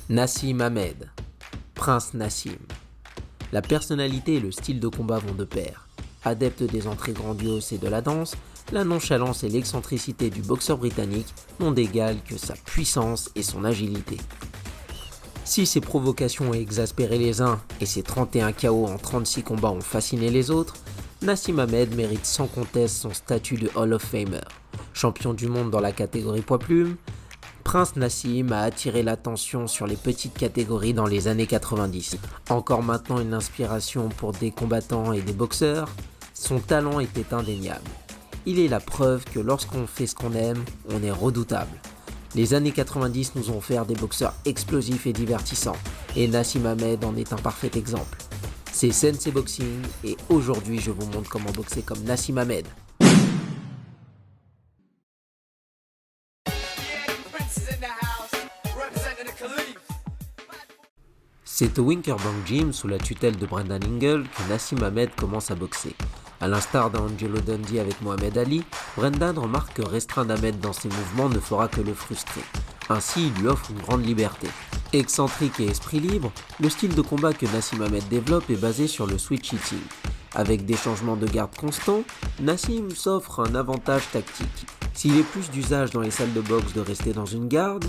Nassim Hamed, Prince Nassim. La personnalité et le style de combat vont de pair. Adepte des entrées grandioses et de la danse, la nonchalance et l'excentricité du boxeur britannique n'ont d'égal que sa puissance et son agilité. Si ses provocations ont exaspéré les uns et ses 31 KO en 36 combats ont fasciné les autres, Nassim Hamed mérite sans conteste son statut de Hall of Famer. Champion du monde dans la catégorie poids-plume, Prince Nassim a attiré l'attention sur les petites catégories dans les années 90. Encore maintenant une inspiration pour des combattants et des boxeurs, son talent était indéniable. Il est la preuve que lorsqu'on fait ce qu'on aime, on est redoutable. Les années 90 nous ont offert des boxeurs explosifs et divertissants, et Nassim Hamed en est un parfait exemple. C'est Sensei Boxing, et aujourd'hui je vous montre comment boxer comme Nassim Hamed. C'est au Winterbank Gym, sous la tutelle de Brendan Ingle, que Nassim Hamed commence à boxer. A l'instar d'Angelo Dundee avec Mohamed Ali, Brendan remarque que restreindre Hamed dans ses mouvements ne fera que le frustrer. Ainsi, il lui offre une grande liberté. Excentrique et esprit libre, le style de combat que Nassim Hamed développe est basé sur le switch hitting. Avec des changements de garde constants, Nassim s'offre un avantage tactique. S'il est plus d'usage dans les salles de boxe de rester dans une garde,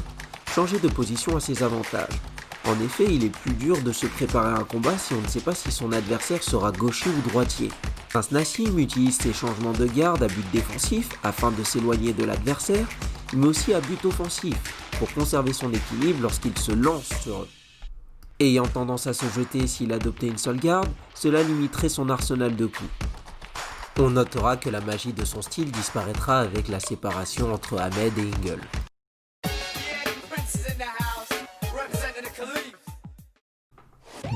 changer de position a ses avantages. En effet, il est plus dur de se préparer à un combat si on ne sait pas si son adversaire sera gaucher ou droitier. Prince Nassim utilise ses changements de garde à but défensif afin de s'éloigner de l'adversaire, mais aussi à but offensif pour conserver son équilibre lorsqu'il se lance sur eux. Ayant tendance à se jeter s'il adoptait une seule garde, cela limiterait son arsenal de coups. On notera que la magie de son style disparaîtra avec la séparation entre Hamed et Ingle.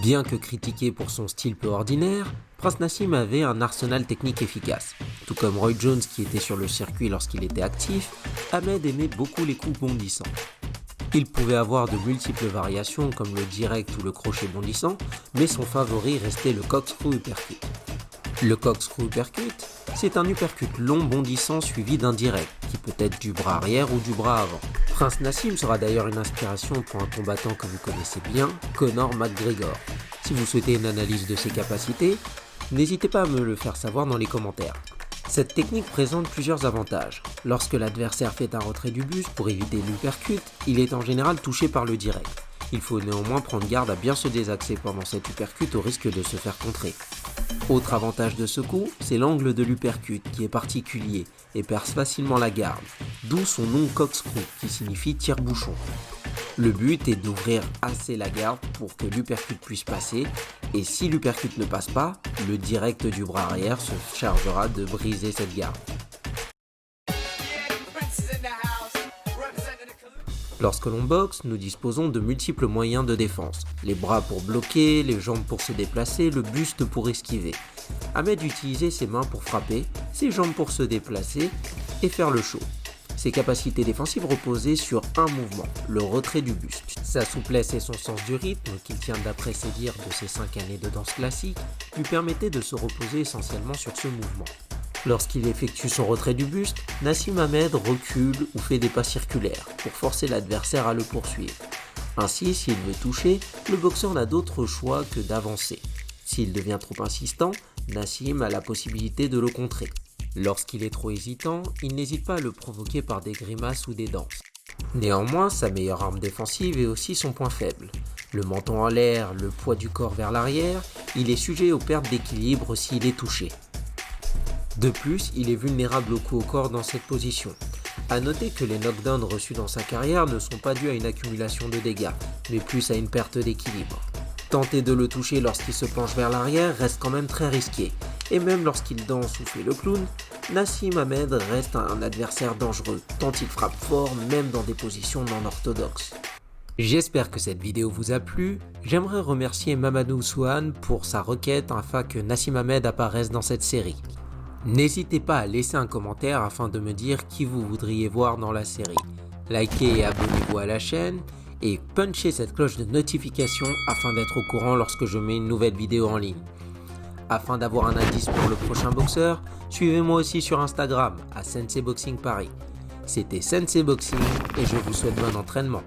Bien que critiqué pour son style peu ordinaire, Prince Nassim avait un arsenal technique efficace. Tout comme Roy Jones qui était sur le circuit lorsqu'il était actif, Hamed aimait beaucoup les coups bondissants. Il pouvait avoir de multiples variations comme le direct ou le crochet bondissant, mais son favori restait le corkscrew uppercut. Le corkscrew uppercut, c'est un uppercut long bondissant suivi d'un direct, qui peut être du bras arrière ou du bras avant. Prince Nassim sera d'ailleurs une inspiration pour un combattant que vous connaissez bien, Conor McGregor. Si vous souhaitez une analyse de ses capacités, n'hésitez pas à me le faire savoir dans les commentaires. Cette technique présente plusieurs avantages. Lorsque l'adversaire fait un retrait du buste pour éviter l'uppercut, il est en général touché par le direct. Il faut néanmoins prendre garde à bien se désaxer pendant cet uppercut au risque de se faire contrer. Autre avantage de ce coup, c'est l'angle de l'uppercut qui est particulier et perce facilement la garde, d'où son nom corkscrew qui signifie tire-bouchon. Le but est d'ouvrir assez la garde pour que l'uppercut puisse passer, et si l'uppercut ne passe pas, le direct du bras arrière se chargera de briser cette garde. Lorsque l'on boxe, nous disposons de multiples moyens de défense. Les bras pour bloquer, les jambes pour se déplacer, le buste pour esquiver. Hamed utilisait ses mains pour frapper, ses jambes pour se déplacer et faire le show. Ses capacités défensives reposaient sur un mouvement, le retrait du buste. Sa souplesse et son sens du rythme, qu'il tient d'après ses dires de ses 5 années de danse classique, lui permettaient de se reposer essentiellement sur ce mouvement. Lorsqu'il effectue son retrait du buste, Nassim Hamed recule ou fait des pas circulaires pour forcer l'adversaire à le poursuivre. Ainsi, s'il veut toucher, le boxeur n'a d'autre choix que d'avancer. S'il devient trop insistant, Nassim a la possibilité de le contrer. Lorsqu'il est trop hésitant, il n'hésite pas à le provoquer par des grimaces ou des danses. Néanmoins, sa meilleure arme défensive est aussi son point faible. Le menton en l'air, le poids du corps vers l'arrière, il est sujet aux pertes d'équilibre s'il est touché. De plus, il est vulnérable au coup au corps dans cette position. A noter que les knockdowns reçus dans sa carrière ne sont pas dus à une accumulation de dégâts, mais plus à une perte d'équilibre. Tenter de le toucher lorsqu'il se penche vers l'arrière reste quand même très risqué, et même lorsqu'il danse ou fait le clown, Nassim Hamed reste un adversaire dangereux, tant il frappe fort même dans des positions non orthodoxes. J'espère que cette vidéo vous a plu. J'aimerais remercier Mamadou Souane pour sa requête afin que Nassim Hamed apparaisse dans cette série. N'hésitez pas à laisser un commentaire afin de me dire qui vous voudriez voir dans la série. Likez et abonnez-vous à la chaîne et punchez cette cloche de notification afin d'être au courant lorsque je mets une nouvelle vidéo en ligne. Afin d'avoir un indice pour le prochain boxeur, suivez-moi aussi sur Instagram à Sensei Boxing Paris. C'était Sensei Boxing et je vous souhaite bon entraînement.